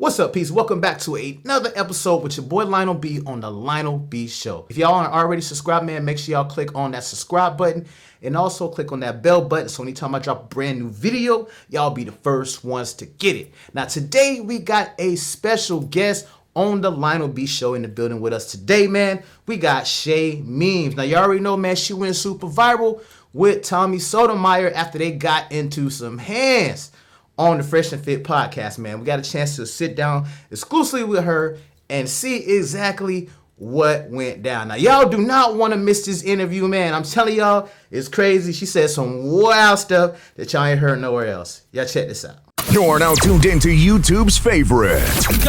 What's up, peace? Welcome back to another episode with your boy Lionel B on the Lionel B Show. If y'all aren't already subscribed, man, make sure y'all click on that subscribe button and also click on that bell button so anytime I drop a brand new video, y'all be the first ones to get it. Now, today we got a special guest on the Lionel B Show in the building with us today, man. We got Chay Means. Now, you already know, man, she went super viral with Tommy Sotomayor after they got into some hands on the Fresh and Fit podcast, man. We got a chance to sit down exclusively with her and see exactly what went down. Now, y'all do not want to miss this interview, man. I'm telling y'all, it's crazy. She said some wild stuff that y'all ain't heard nowhere else. Y'all check this out. You're now tuned into YouTube's favorite,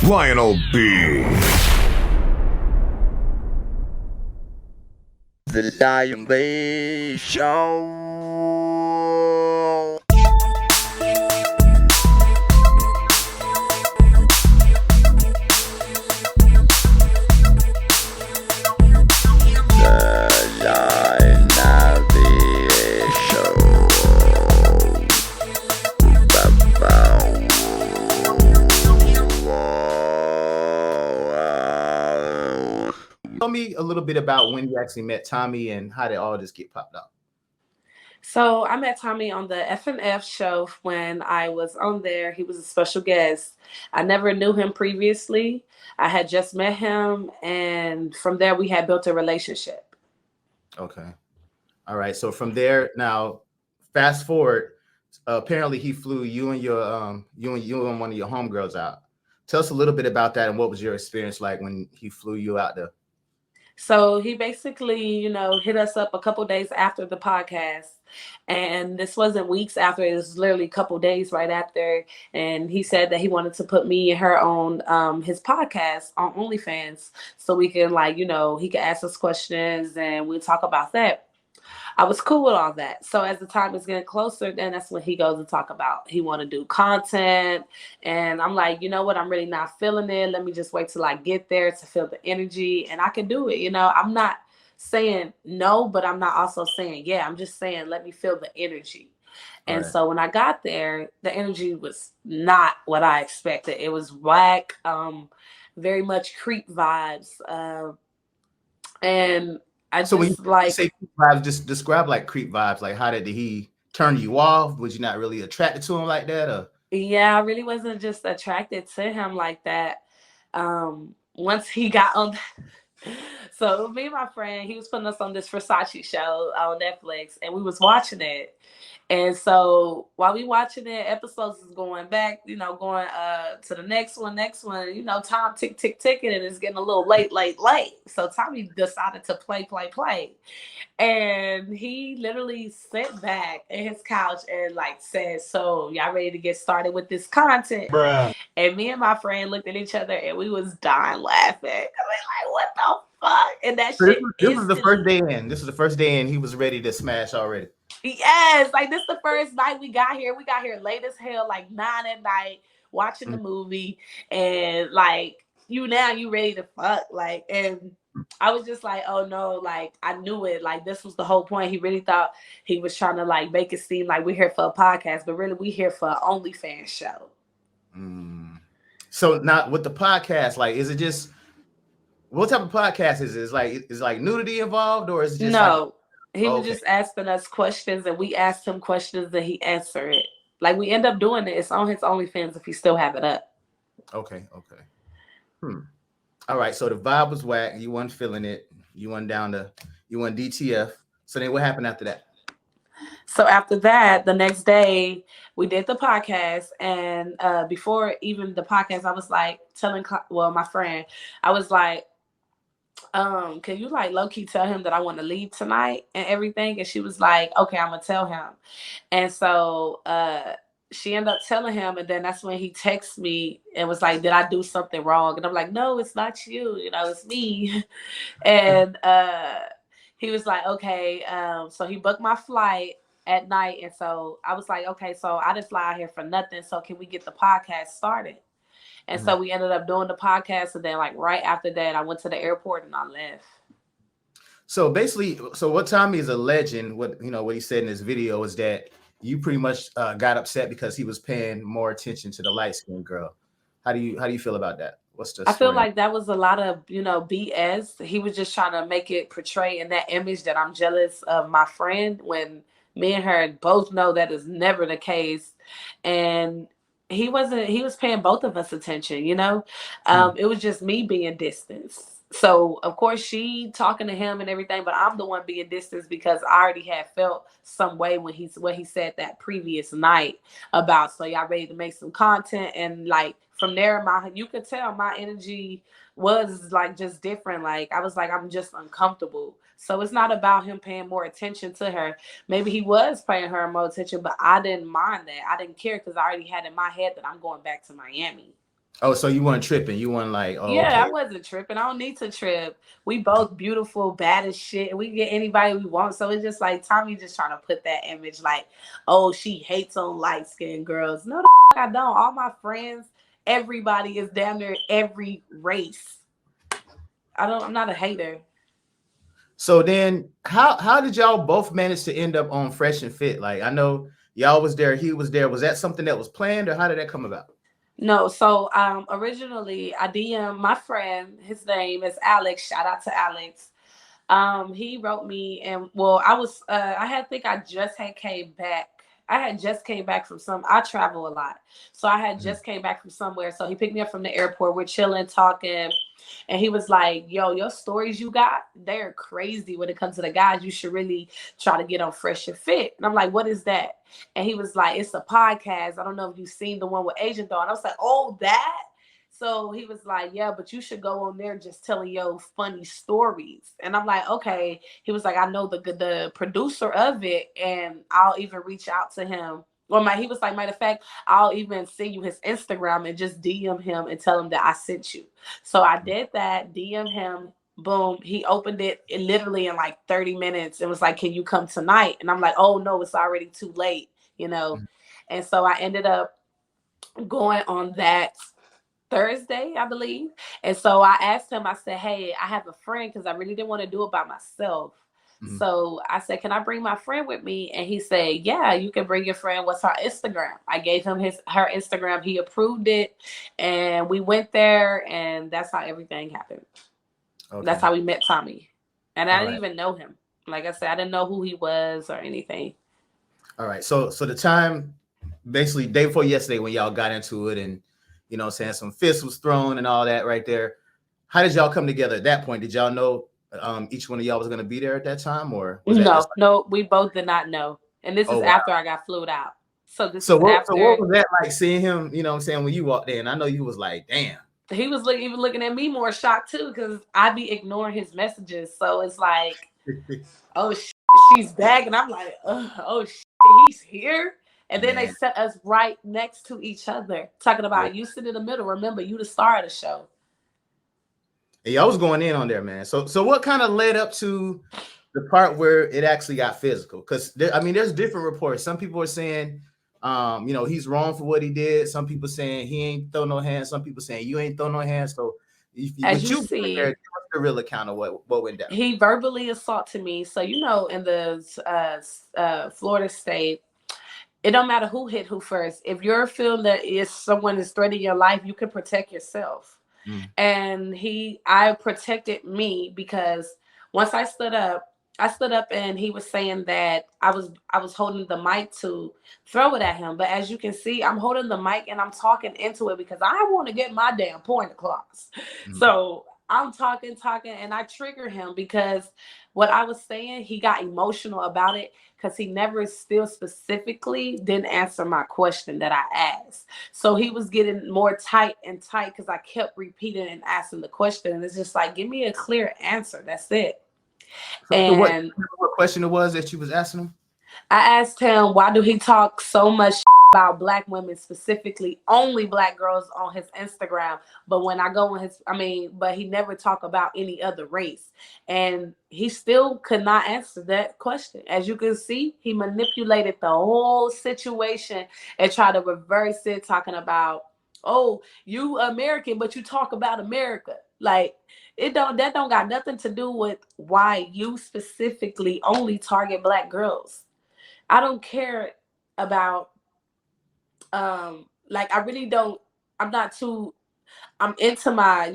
Lionel B. The Lionel B Show. Tell me a little bit about when you actually met Tommy and how did all this get popped up. So I met Tommy on the F&F show when I was on there. He was a special guest. I never knew him previously. I had just met him, and from there we had built a relationship. Okay. All right. So from there, now fast forward. Apparently, he flew you and one of your homegirls out. Tell us a little bit about that and what was your experience like when he flew you out there. So he basically, hit us up a couple days after the podcast. And this wasn't weeks after, it was literally a couple days right after. And he said that he wanted to put me and her on his podcast on OnlyFans so we can he could ask us questions and we'll talk about that. I was cool with all that. So as the time is getting closer, then that's when he goes to talk about he want to do content. And I'm like, you know what? I'm really not feeling it. Let me just wait till I get there to feel the energy and I can do it. I'm not saying no, but I'm not also saying, yeah, I'm just saying, let me feel the energy. And so when I got there, the energy was not what I expected. It was whack, very much creep vibes. And So when you say creep vibes, just describe like creep vibes. Like, how did he turn you off? Was you not really attracted to him like that? Or? Yeah, I really wasn't just attracted to him like that. Once he got on, so me and my friend, he was putting us on this Versace show on Netflix, and we was watching it. And so while we watching it, episodes is going back, going to the next one, time ticking, and it's getting a little late. So Tommy decided to play. And he literally sat back in his couch and said, so y'all ready to get started with this content? Bruh. And me and my friend looked at each other and we was dying laughing. I mean, what the fuck? And that so shit. This was the first day in. This was the first day in. He was ready to smash already. Yes, this the first night we got here. We got here late as hell, 9 at night, watching the movie, and you ready to fuck, and I was just like, oh no, I knew it, this was the whole point. He really thought he was trying to make it seem like we're here for a podcast, but really we here for an OnlyFans show. So now with the podcast, is it just what type of podcast is it? Is nudity involved, or is it just no? He was just asking us questions, and we asked him questions, and he answered it. We end up doing it. It's on his OnlyFans if he still have it up. Okay. All right. So the vibe was whack. You weren't feeling it. You went DTF. So then what happened after that? So after that, the next day, we did the podcast. And before even the podcast, I was telling my friend, I was like, can you low-key tell him that I want to leave tonight and everything? And she was like, okay, I'm gonna tell him. And so she ended up telling him, and then that's when he texted me and was like, did I do something wrong? And I'm like, no, it's not you, it's me. And he was like, okay. So he booked my flight at night, and so I was like, okay, so I didn't fly out here for nothing, so can we get the podcast started? And so we ended up doing the podcast, and then right after that, I went to the airport and I left. So basically, what Tommy is alleging, what he said in his video is that you pretty much got upset because he was paying more attention to the light-skinned girl. How do you feel about that? What's the I feel story? like that was a lot of, BS. He was just trying to make it portray in that image that I'm jealous of my friend when me and her both know that is never the case. And he was paying both of us attention. Mm. It was just me being distanced. So of course she talking to him and everything, but I'm the one being distanced because I already had felt some way when what he said that previous night about, so y'all ready to make some content. And like from there, you could tell my energy was like just different. Like I was like, I'm just uncomfortable. So it's not about him paying more attention to her. Maybe he was paying her more attention, but I didn't mind that. I didn't care because I already had in my head that I'm going back to Miami. Oh, so you weren't tripping. You weren't like, oh, Yeah, okay. I wasn't tripping. I don't need to trip. We both beautiful, bad as shit, and we can get anybody we want. So it's just like Tommy just trying to put that image like, oh, she hates on light skinned girls. No, I don't. All my friends, everybody is damn near every race. I'm not a hater. So then, how did y'all both manage to end up on Fresh and Fit? Like, I know y'all was there, he was there. Was that something that was planned, or how did that come about? No, so originally I DM my friend, his name is Alex. Shout out to Alex. He wrote me, and well, I had think I just had came back. I had just came back from I travel a lot. So I had Mhm. just came back from somewhere. So he picked me up from the airport. We're chilling, talking. And he was like, yo, your stories you got, they're crazy when it comes to the guys. You should really try to get on Fresh and Fit. And I'm like, what is that? And he was like, it's a podcast. I don't know if you've seen the one with Agent Though. And I was like, oh, that? So he was like, yeah, but you should go on there just telling your funny stories. And I'm like, okay. He was like, I know the producer of it, and I'll even reach out to him. He was like, matter of fact, I'll even send you his Instagram and just DM him and tell him that I sent you. So I did that, DM him. Boom, he opened it literally in like 30 minutes. It was like, can you come tonight? And I'm like, oh no, it's already too late. And so I ended up going on that Thursday, I believe. And so I asked him, I said, hey, I have a friend because I really didn't want to do it by myself. Mhm. So I said, can I bring my friend with me? And he said, yeah, you can bring your friend. What's her Instagram? I gave him her Instagram. He approved it. And we went there, and that's how everything happened. That's Okay. how we met Tommy. And I All didn't right. even know him. Like I said, I didn't know who he was or anything. All right. So the time, basically day before yesterday, when y'all got into it, and what I'm saying, some fists was thrown and all that right there. How did y'all come together at that point? Did y'all know each one of y'all was gonna be there at that time, or was that just No, like, no, we both did not know. And this is oh wow? after I got flued out. So this So is what after was that like seeing him? You know what I'm saying, when you walked in? I know you was like, damn. he was even looking at me more shocked too, because I be ignoring his messages. So it's like, oh she's back, and I'm like, oh he's here. And then they Man, set us right next to each other, talking yeah. about you sit in the middle. Remember, you the star of the show. And y'all was going in on there, man. So what kind of led up to the part where it actually got physical? Because I mean, there's different reports. Some people are saying, he's wrong for what he did. Some people saying he ain't throw no hands. Some people saying you ain't throw no hands. So As with you you being there, see, give us the real account of what went down. he verbally assaulted me. So in the Florida state, it don't matter who hit who first. If you're feeling that is someone is threatening your life, you can protect yourself. Mm. And I protected me because once I stood up and he was saying that I was holding the mic to throw it at him. But as you can see, I'm holding the mic and I'm talking into it because I want to get my damn point across. Mm. So I'm talking, and I trigger him because what I was saying, he got emotional about it because he never still specifically didn't answer my question that I asked. So he was getting more tight and tight because I kept repeating and asking the question. And it's just like, give me a clear answer. That's it. So And what question it was that you was asking him? I asked him, why do he talk so much about black women, specifically only black girls on his Instagram? But when I go on but he never talk about any other race. And he still could not answer that question. As you can see, he manipulated the whole situation and tried to reverse it, talking about, oh, you American, but you talk about America. Like, that don't got nothing to do with why you specifically only target black girls. I don't care about like I really don't. I'm not too. I'm into my,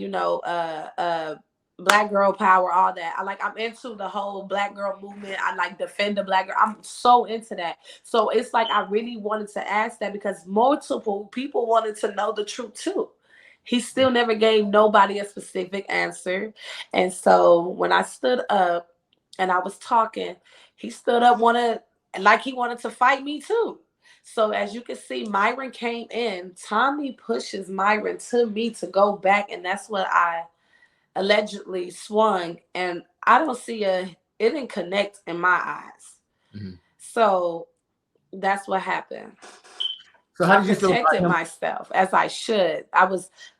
black girl power, all that. I'm into the whole black girl movement. I like defend the black girl. I'm so into that. So it's like I really wanted to ask that because multiple people wanted to know the truth too. He still never gave nobody a specific answer. And so when I stood up and I was talking, he stood up, he wanted to fight me too. So as you can see, Myron came in. Tommy pushes Myron to me to go back, and that's what I allegedly swung. And I don't see it didn't connect in my eyes. Mm-hmm. So that's what happened. So how I did you feel about protected him? myself as I should.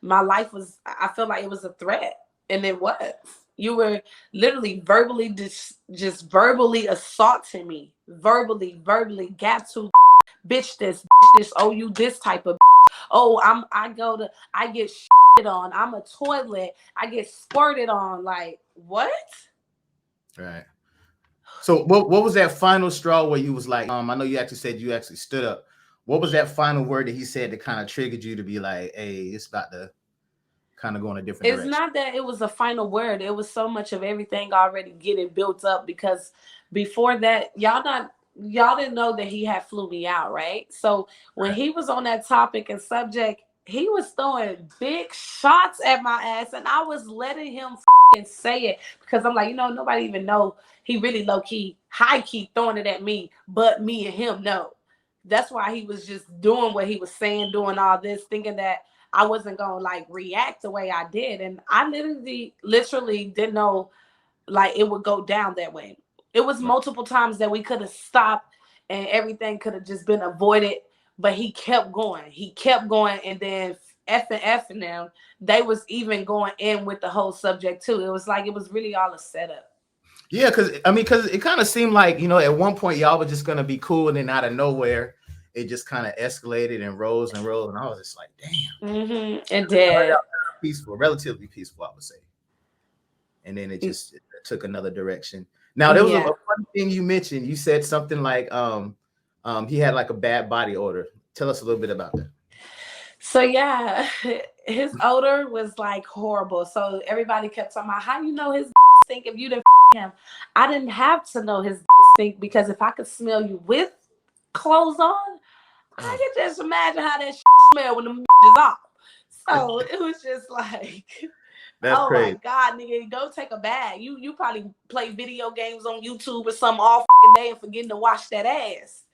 My life was, I felt like it was a threat, and it was. You were literally verbally just verbally assaulting me, verbally gap to bitch this, oh you this type of oh I get shit on, I'm a toilet, I get squirted on, like what? Right. So what was that final straw where you was like, I know you actually said you actually stood up. What was that final word that he said that kind of triggered you to be like, hey, it's about to kind of go in a different It's direction? not that it was a final word. It was so much of everything already getting built up because before that, y'all didn't know that he had flew me out, right? So when he was on that topic and subject, he was throwing big shots at my ass, and I was letting him say it because I'm like, nobody even know he really low key, high key throwing it at me, but me and him know. That's why he was just doing what he was saying, doing all this, thinking that I wasn't gonna react the way I did, and I literally didn't know it would go down that way. It was multiple times that we could have stopped and everything could have just been avoided, but he kept going. And then F and them, they was even going in with the whole subject too. It was it was really all a setup. Yeah, because it kind of seemed like, at one point y'all were just gonna be cool, and then out of nowhere, it just kind of escalated and rose, and I was just like, damn. Mm-hmm. It did. Peaceful, relatively peaceful, I would say. And then it just took another direction. Now there was a funny thing you mentioned. You said something like he had a bad body odor. Tell us a little bit about that. So yeah, his odor was horrible. So everybody kept talking about how his stink if you didn't him. I didn't have to know his stink because if I could smell you with clothes on, I could just imagine how that smell when the is off. So it was just that's oh crazy. My God, nigga, go take a bath. You probably play video games on YouTube or something all day and forgetting to wash that ass.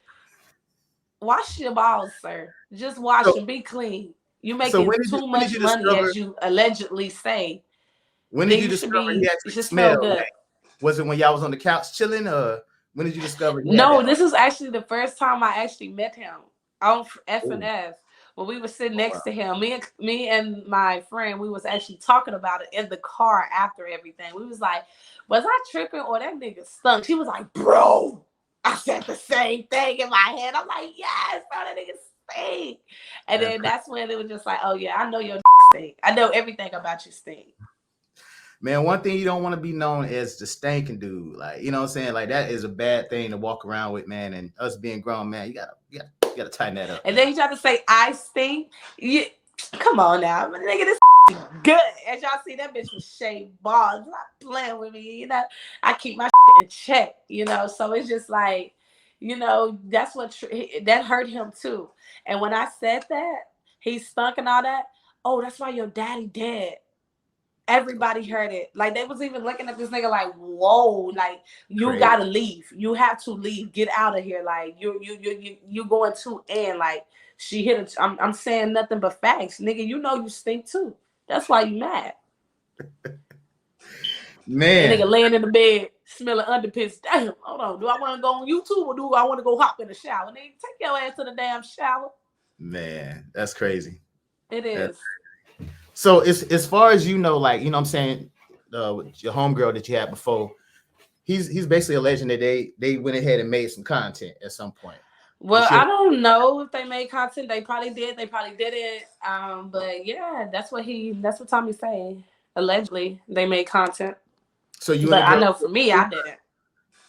Wash your balls, sir. Just wash them. Be clean. You making too much money, as you allegedly say. When did you discover he actually smelled? Good. Was it when y'all was on the couch chilling, or when did you discover? No, this is actually the first time I actually met him on F&F. When we were sitting next to him, me and my friend, we was actually talking about it in the car after everything. We was like, was I tripping or that nigga stunk? She was like, bro, I said the same thing in my head. I'm like, yes, bro, that nigga stink. And then that's when it was just like, oh yeah, I know your stink. I know everything about you stink. Man, one thing you don't want to be known as the stinking dude. You know what I'm saying? That is a bad thing to walk around with, man. And us being grown, man, you gotta tighten that up. And then you try to say I stink. Come on now, nigga, this good. As y'all see, that bitch was shaved balls. Not playing with me, I keep my in check, So it's just that's what that hurt him too. And when I said that he stunk and all that, oh, that's why your daddy dead. Everybody heard it. They was even looking at this nigga whoa, you Crazy. Gotta leave. You have to leave. Get out of here. You going to end. She hit it. I'm saying nothing but facts, nigga. You stink too. That's why you mad. Man, that nigga laying in the bed smelling underpants. Damn, hold on. Do I want to go on YouTube or do I want to go hop in the shower? Nigga, take your ass to the damn shower. Man, that's crazy. It is. So as far as you know, what I'm saying, your homegirl that you had before, he's basically alleging that they went ahead and made some content at some point. Well, I don't know if they made content. They probably did. They probably didn't. But yeah, that's what Tommy's saying. Allegedly, they made content. So I know for me, I didn't.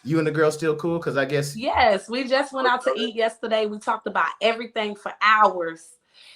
You and the girl still cool? Because I guess yes, we just went out to eat yesterday. We talked about everything for hours.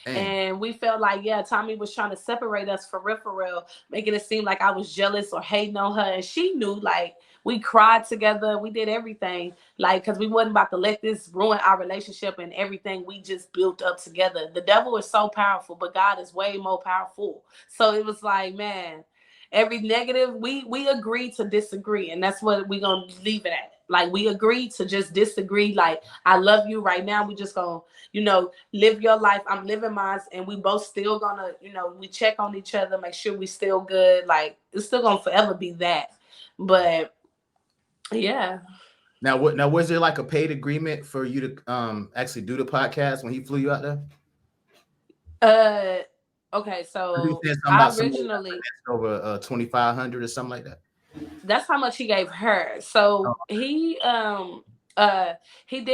Dang. And we felt like, yeah, Tommy was trying to separate us for real, making it seem like I was jealous or hating on her. And she knew, like, we cried together. We did everything, like, because we wasn't about to let this ruin our relationship and everything we just built up together. The devil is so powerful, but God is way more powerful. So it was like, man, every negative, we agreed to disagree. And that's what we're going to leave it at. Like, we agreed to just disagree. Like, I love you right now. We just going to, live your life. I'm living mine. And we both still gonna, we check on each other, make sure we still good. Like, it's still gonna forever be that. But yeah. Now, was there like a paid agreement for you to actually do the podcast when he flew you out there? Okay, so I originally over 2,500 or something like that. That's how much he gave her. So he did he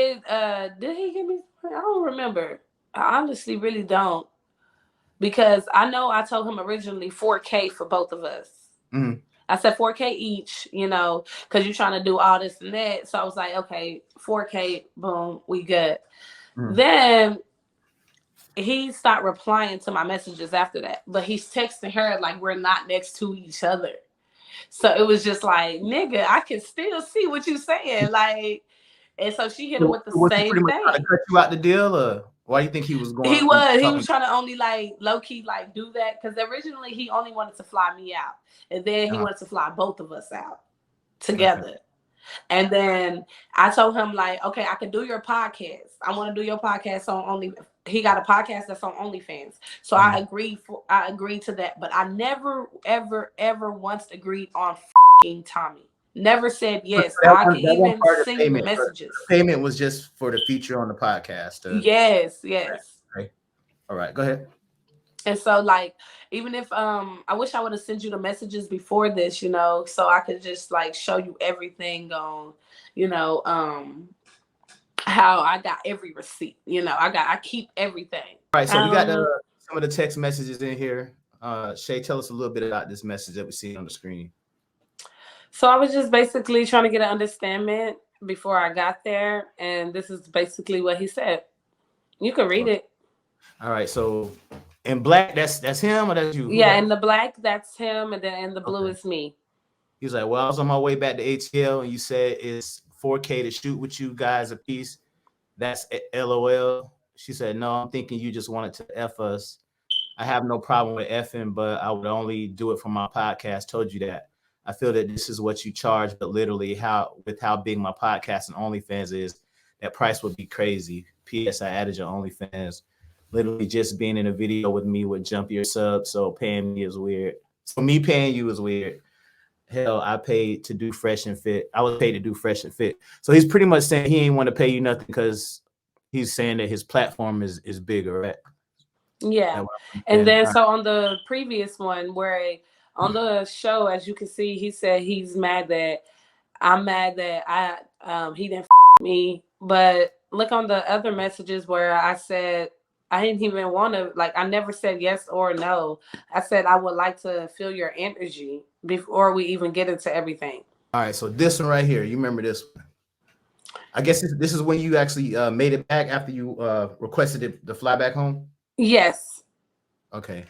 give me? I don't remember. I honestly really don't, because I know I told him originally $4K for both of us. Mm-hmm. I said $4K each, because you're trying to do all this and that. So I was like, okay, $4K, boom, we good. Mm-hmm. Then he stopped replying to my messages after that, but he's texting her like we're not next to each other. So it was just like, nigga, I can still see what you're saying. Like, and so she hit him with the same thing. Trying to cut you out the deal, or why do you think he was going? He was trying to only like low key like do that, because originally he only wanted to fly me out, and then he wanted to fly both of us out together. Okay. And then I told him, like, okay, I can do your podcast. I want to do your podcast on only. He got a podcast that's on OnlyFans. So I agreed to that. But I never, ever once agreed on f***ing Tommy. Never said yes. I could even send you the messages. The payment was just for the feature on the podcast. Yes. Okay. All right, go ahead. And so, like, even if I wish I would have sent you the messages before this, so I could just like show you everything on, how I got every receipt. I keep everything. All right, so we got some of the text messages in here. Shay, tell us a little bit about this message that we see on the screen. So I was just basically trying to get an understanding before I got there, and this is basically what he said. You can read it. All right, so in black, that's him, or that's you? Yeah, in the black, that's him, and then in the blue is me. He's like, well, I was on my way back to ATL, and you said it's $4K to shoot with you guys a piece. That's LOL. She said, no, I'm thinking you just wanted to F us. I have no problem with effing, but I would only do it for my podcast. Told you that. I feel that this is what you charge, but literally how big my podcast and OnlyFans is, that price would be crazy. P.S. I added your OnlyFans. Literally just being in a video with me would jump your sub, so paying me is weird. So me paying you is weird. Hell, I paid to do Fresh and Fit. I was paid to do Fresh and Fit. So he's pretty much saying he ain't want to pay you nothing because he's saying that his platform is bigger, right? Yeah. And then so on the previous one, where on the show, as you can see, he said he's mad that I'm mad that he didn't me. But look on the other messages where I said I didn't even want to, like, I never said yes or no. I said I would like to feel your energy before we even get into everything. All right, so this one right here, you remember this one? I guess this is when you actually made it back after you requested the fly back home? Yes. Okay.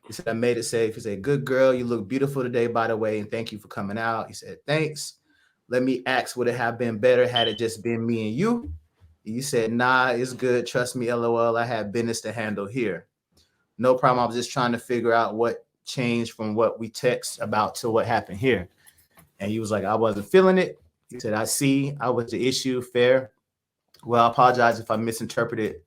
He said, I made it safe. He said, good girl, you look beautiful today, by the way, and thank you for coming out. He said, thanks. Let me ask, would it have been better had it just been me and you? You said, nah, it's good. Trust me, LOL. I have business to handle here. No problem. I was just trying to figure out what changed from what we text about to what happened here. And he was like, I wasn't feeling it. He said, I see. I was the issue. Fair. Well, I apologize if I misrepresented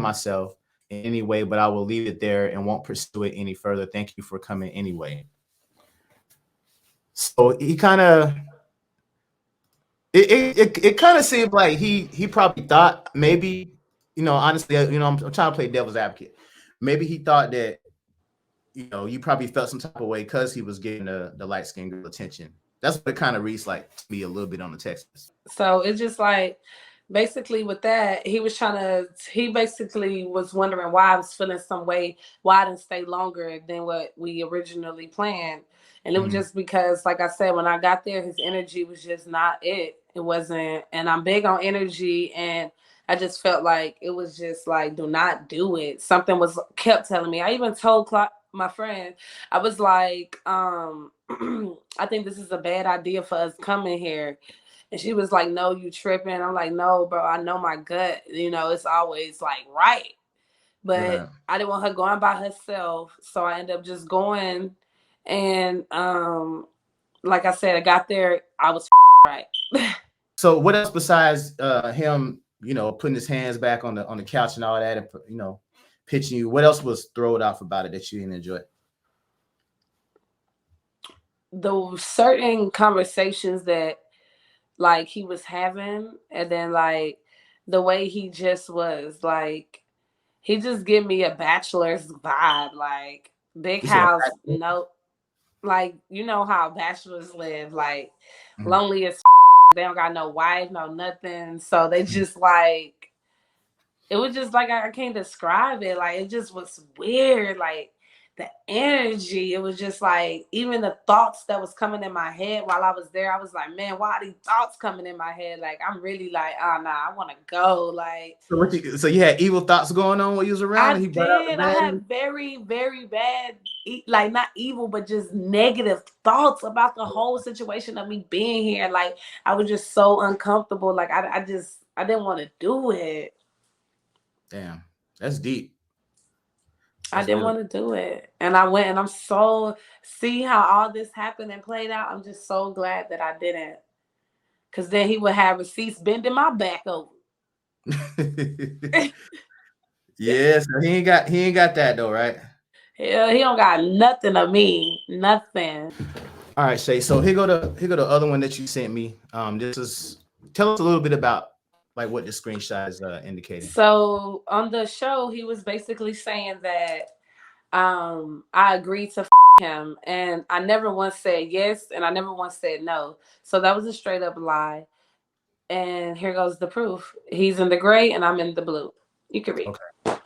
myself in any way, but I will leave it there and won't pursue it any further. Thank you for coming anyway. So he kind of, it kind of seemed like he probably thought maybe, honestly, I'm trying to play devil's advocate. Maybe he thought that, you probably felt some type of way because he was getting the light skinned girl attention. That's what it kind of reads like to me a little bit on the text. So it's just like, basically with that, he basically was wondering why I was feeling some way, why I didn't stay longer than what we originally planned. And it was just because, like I said, when I got there, his energy was just not it. It wasn't, and I'm big on energy, and I just felt like it was just like, do not do it. Something was kept telling me. I even told my friend, I was like, I think this is a bad idea for us coming here. And she was like, no, you tripping. I'm like, no, bro, I know my gut. You know, it's always like right. But Right. I didn't want her going by herself. So I ended up just going. And like I said, I got there, I was right. So what else besides him, putting his hands back on the couch and all that, and pitching you? What else was thrown off about it that you didn't enjoy? The certain conversations that like he was having, and then like the way he just was like, he just give me a bachelor's vibe, like big You said, house, no, like you know how bachelors live, like mhm, lonely as they don't got no wife, no nothing, so they just like, it was just like, I can't describe it. Like it just was weird. Like the energy, it was just like, even the thoughts that was coming in my head while I was there, I was like, man, why are these thoughts coming in my head? Like I'm really like, oh nah, I want to go. Like so you had evil thoughts going on when you was around, I and he brought out the did. I bad. had very, very bad, like not evil, but just negative thoughts about the whole situation of me being here. Like I was just so uncomfortable. Like I didn't want to do it. Damn, that's deep. I That's didn't really. want to do it. And I went, and I'm so, see how all this happened and played out. I'm just so glad that I didn't. Cause then he would have receipts bending my back over. Yeah, so he ain't got that though, right? Hell, he don't got nothing of me. Nothing. All right, Shay. So here go the other one that you sent me. This is tell us a little bit about like what the screenshot is indicating. So on the show, he was basically saying that I agreed to him, and I never once said yes, and I never once said no. So that was a straight up lie. And here goes the proof. He's in the gray and I'm in the blue. You can read. Okay.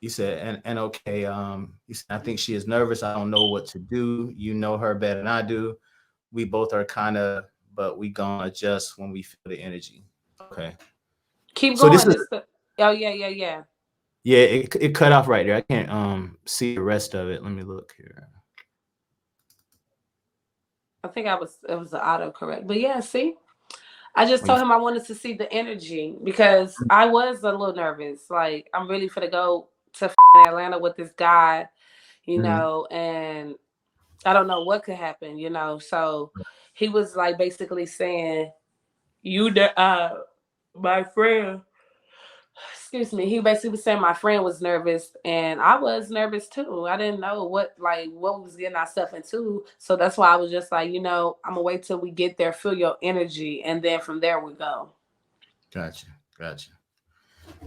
You said and okay. You said I think she is nervous. I don't know what to do. You know her better than I do. We both are kind of, but we gonna adjust when we feel the energy. Okay. Keep So this going. is This the, oh yeah. yeah. It cut off right there. I can't see the rest of it. Let me look here. I think it was the auto correct. But yeah, see? I just When you, told him I wanted to see the energy because I was a little nervous. Like I'm really for to go to Atlanta with this guy, Mhm. and I don't know what could happen. So he was like basically saying, you my friend, excuse me, he basically was saying my friend was nervous and I was nervous too. I didn't know what we was getting ourselves into. So that's why I was just like, I'm gonna wait till we get there, feel your energy, and then from there we go. Gotcha.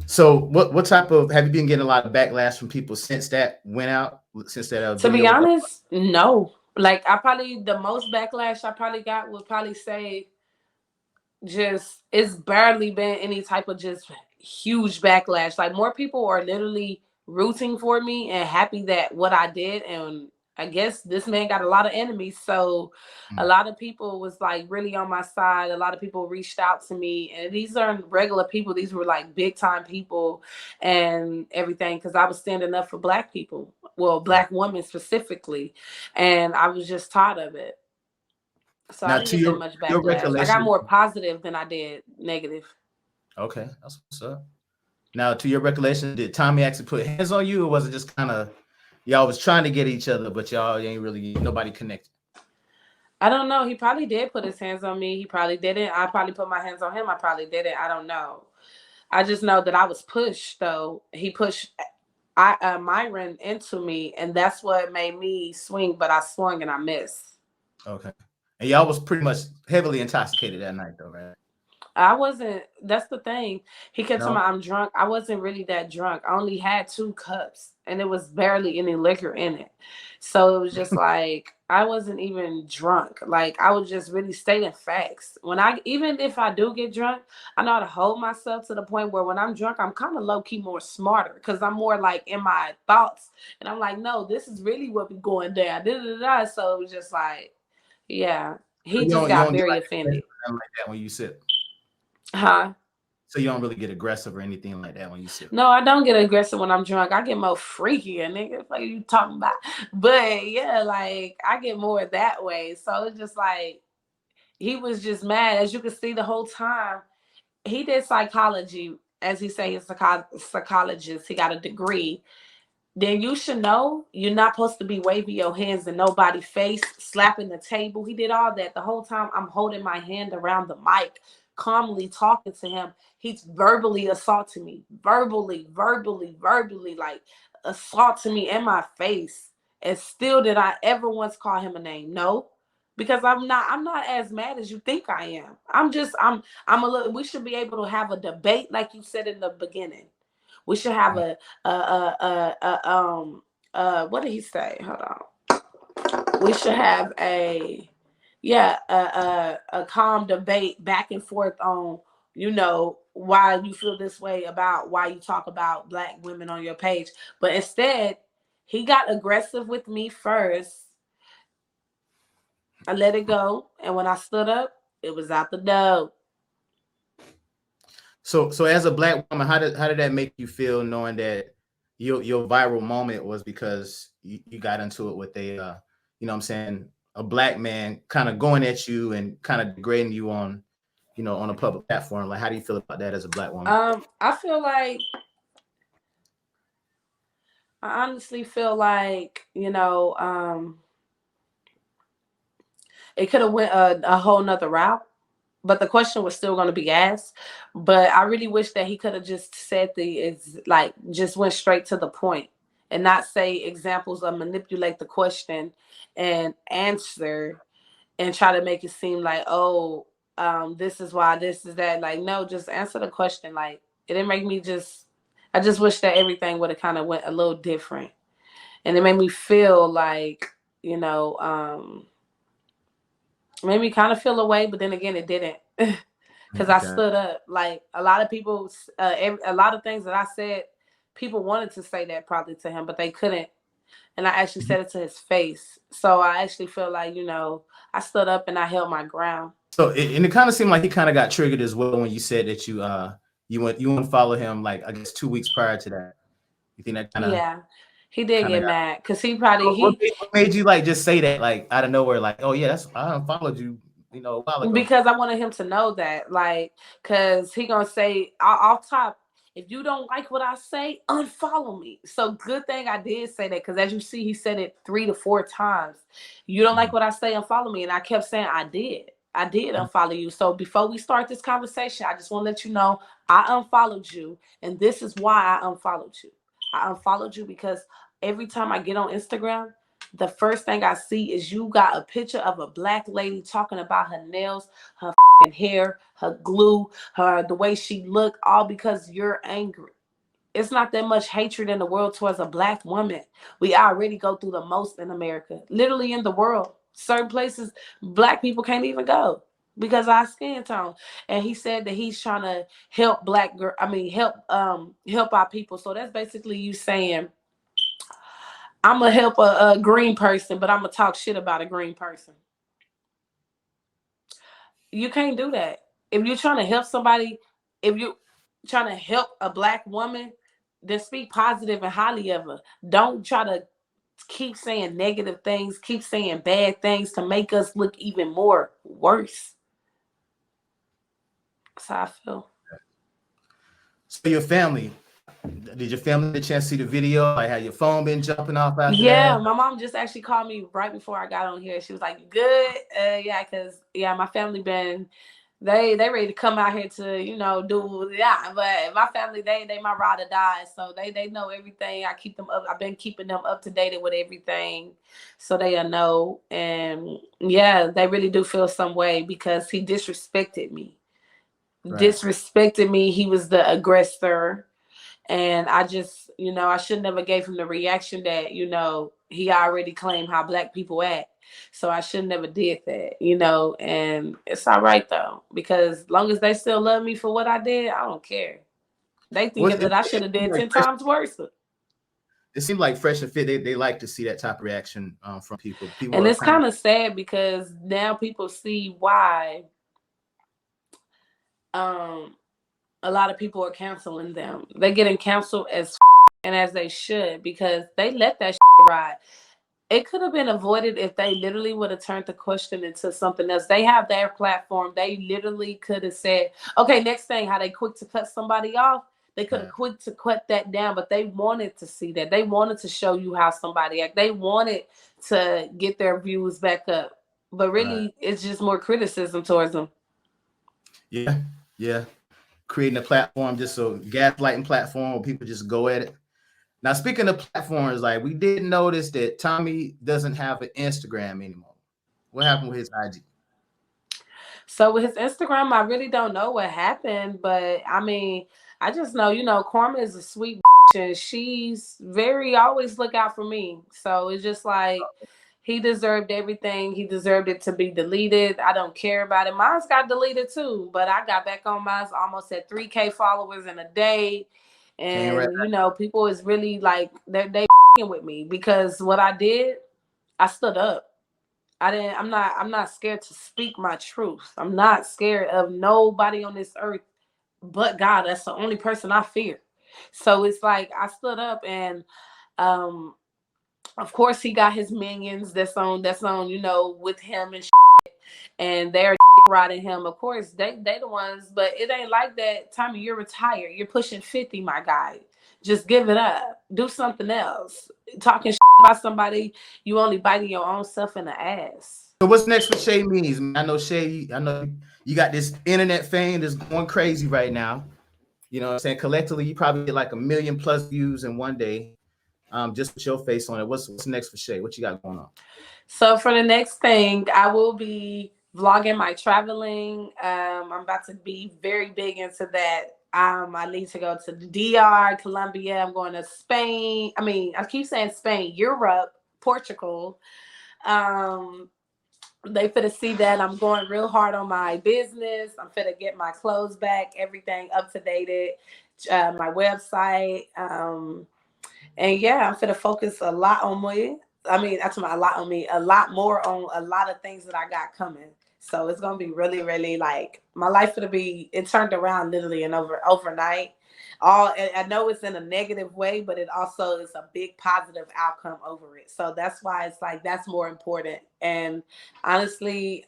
So what type of have you been getting a lot of backlash from people since that went out? Since that To video be went up? honest, no. Like I probably the most backlash I probably got would probably say just it's barely been any type of just huge backlash. Like more people are literally rooting for me and happy that what I did, and I guess this man got a lot of enemies. So a Mm. lot of people was like really on my side. A lot of people reached out to me, and these aren't regular people. These were like big time people and everything because I was standing up for black people. Well, black women specifically. And I was just tired of it. So I Now didn't to get that your much your backlash. I got recollection, more positive than I did negative. okay, that's what's up. Now to your recollection, did Tommy actually put hands on you, or was it just kind of y'all was trying to get each other, but y'all ain't really nobody connected? I don't know. He probably did put his hands on me. He probably didn't. I probably put my hands on him. I probably didn't. I don't know. I just know that I was pushed though. He pushed Myron into me, and that's what made me swing. But I swung and I missed. Okay, and y'all was pretty much heavily intoxicated that night, though, right? I wasn't. That's the thing. He kept telling No. me I'm drunk. I wasn't really that drunk. I only had 2 cups, and it was barely any liquor in it. So it was just like I wasn't even drunk. Like I was just really stating facts. Even if I do get drunk, I know how to hold myself to the point where when I'm drunk, I'm kind of low key more smarter because I'm more like in my thoughts, and I'm like, no, this is really what be going down. Da, da, da. So it was just like, yeah. So He you just don't you got don't get very like offended. nothing like that when you sip. Huh? So you don't really get aggressive or anything like that when you sip. No, I don't get aggressive when I'm drunk. I get more freaky, nigga. What are you talking about? But yeah, like I get more that way. So it's just like he was just mad. As you can see the whole time, he did psychology. As he say, he's a psychologist. He got a degree. Then you should know you're not supposed to be waving your hands in nobody's face, slapping the table. He did all that. The whole time I'm holding my hand around the mic, calmly talking to him. He's verbally assaulting me. Verbally, like assaulting me in my face. And still did I ever once call him a name? No. Because I'm not as mad as you think I am. I'm a little, we should be able to have a debate like you said in the beginning. We should have what did he say? Hold on. We should have a calm debate back and forth on, why you feel this way about why you talk about Black women on your page. But instead, he got aggressive with me first. I let it go, and when I stood up, it was out the door. So as a Black woman, how did that make you feel, knowing that your viral moment was because you got into it with a you know what I'm saying, a Black man kind of going at you and kind of degrading you on, on a public platform? Like, how do you feel about that as a Black woman? I honestly feel like, it could have went a whole nother route, but the question was still going to be asked. But I really wish that he could have just said just went straight to the point and not say examples of manipulate the question and answer and try to make it seem like, oh, this is why, this is that. Like, no, just answer the question. Like, it didn't make me I just wish that everything would have kind of went a little different. And it made me feel like, made me kind of feel away, but then again, it didn't. Because I stood up. Like, a lot of people, a lot of things that I said, people wanted to say that probably to him, but they couldn't. And I actually said it to his face. So I actually feel like, I stood up and I held my ground. So it kind of seemed like he kind of got triggered as well when you said that you went to follow him, like, I guess 2 weeks prior to that. You think that kind of... Yeah, he did get mad because he probably what made you like just say that, like, out of nowhere, like, oh yeah, I unfollowed you, a while ago? Because I wanted him to know that, like, because he gonna say off top, if you don't like what I say, unfollow me. So good thing I did say that, because as you see, he said it 3 to 4 times. You don't like what I say, unfollow me. And I kept saying I did unfollow you. So before we start this conversation, I just want to let you know I unfollowed you, and this is why I unfollowed you. I unfollowed you because every time I get on Instagram, the first thing I see is you got a picture of a Black lady talking about her nails, her hair, her glue, the way she looked, all because you're angry. It's not that much hatred in the world towards a Black woman. We already go through the most in America, literally in the world. Certain places Black people can't even go because of our skin tone. And he said that he's trying to help help our people. So that's basically you saying, I'm gonna help a green person, but I'm gonna talk shit about a green person. You can't do that. If you're trying to help somebody, if you're trying to help a Black woman, then speak positive and highly of her. Don't try to keep saying negative things, keep saying bad things to make us look even more worse. That's how I feel. So your family, did your family get a chance to see the video? Like, had your phone been jumping off after Yeah, that? my mom just actually called me right before I got on here. She was like, "You good?" Yeah, because my family been they ready to come out here to do But my family they my ride or die, so they know everything. I keep them up. I've been keeping them up to date with everything, so they know. And yeah, they really do feel some way because he disrespected me. Right. Disrespected me. He was the aggressor. And I just, I should never gave him the reaction that, he already claimed how Black people act. So I should never did that, and it's all right though, because as long as they still love me for what I did, I don't care. They thinking that I should have did 10 times worse. It seemed like Fresh and Fit, they like to see that type of reaction from people. And it's kind of sad because now people see why a lot of people are canceling them. They're getting canceled and as they should, because they let that ride. It could have been avoided if they literally would have turned the question into something else. They have their platform. They literally could have said, okay, next thing, how they quick to cut somebody off. They could have quick to cut that down, but they wanted to see that. They wanted to show you how somebody act. They wanted to get their views back up. But really, it's just more criticism towards them. Yeah. Creating a platform, just so gaslighting platform where people just go at it. Now, speaking of platforms, like we did notice that Tommy doesn't have an Instagram anymore. What happened with his IG? So with his Instagram, I really don't know what happened, but I mean, I just know, Karma is a sweet and she's always look out for me. So it's just like he deserved everything. He deserved it to be deleted. I don't care about it. Mine's got deleted too, but I got back on mine. Almost at 3K followers in a day. And people is really like they with me because what I did, I stood up. I'm not scared to speak my truth. I'm not scared of nobody on this earth but God. That's the only person I fear. So it's like I stood up and of course he got his minions that's on with him and they're riding him. Of course they the ones, but it ain't like that. Tommy, you're retired. You're pushing 50, my guy. Just give it up. Do something else. Talking about somebody, you only biting your own self in the ass. So what's next for Chay Means? I know Chay, you got this internet fame that's going crazy right now. You know what I'm saying? Collectively, you probably get like 1 million plus views in one day. Just with your face on it. What's next for Chay? What you got going on? So for the next thing, I will be vlogging my traveling. I'm about to be very big into that. I need to go to the DR, Colombia. I'm going to Spain. I keep saying Spain, Europe, Portugal. They finna see that I'm going real hard on my business. I'm finna get my clothes back, everything up to date, my website. And yeah, I'm finna focus a lot on me. That's a lot on me, a lot more on a lot of things that I got coming. So it's gonna be really, really like my life it turned around literally and overnight. I know it's in a negative way, but it also is a big positive outcome over it. So that's why it's like that's more important. And honestly,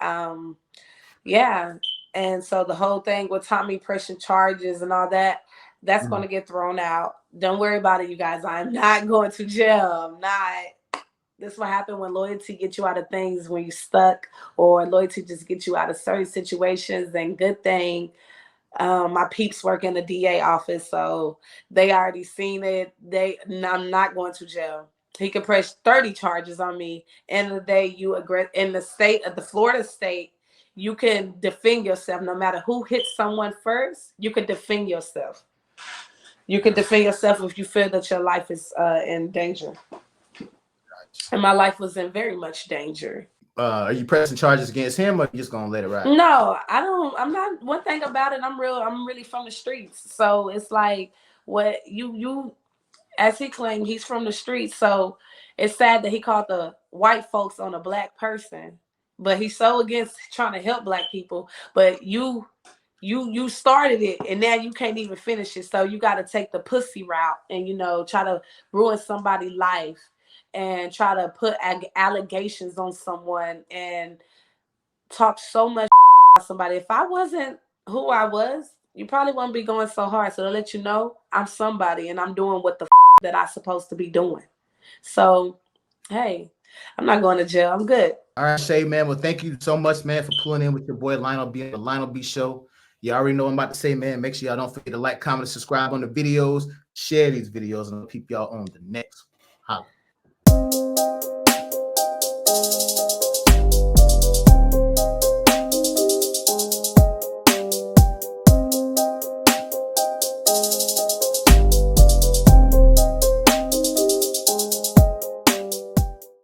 yeah. And so the whole thing with Tommy pressing charges and all that, that's going to get thrown out. Don't worry about it, you guys. I'm not going to jail. I'm not. This is what happened when loyalty gets you out of things when you're stuck, or loyalty just gets you out of certain situations. And good thing, my peeps work in the DA office, so they already seen it. I'm not going to jail. He could press 30 charges on me. End of the day, you agree in the state of the Florida state, you can defend yourself no matter who hits someone first. You can defend yourself. You can defend yourself if you feel that your life is in danger. And my life was in very much danger. Are you pressing charges against him, or are you just gonna let it ride? No, I don't. I'm not. One thing about it, I'm really from the streets. So it's like what you, as he claimed, he's from the streets. So it's sad that he called the white folks on a black person, but he's so against trying to help black people. But you started it, and now you can't even finish it. So you got to take the pussy route and try to ruin somebody's life and try to put allegations on someone and talk so much about somebody. If I wasn't who I was, you probably wouldn't be going so hard. So to let you know, I'm somebody and I'm doing what the that I'm supposed to be doing. So, hey, I'm not going to jail. I'm good. All right, Chay, man. Well, thank you so much, man, for pulling in with your boy Lionel B on the Lionel B Show. You already know what I'm about to say, man. Make sure y'all don't forget to like, comment, and subscribe on the videos. Share these videos, and I'll keep y'all on the next. Holla.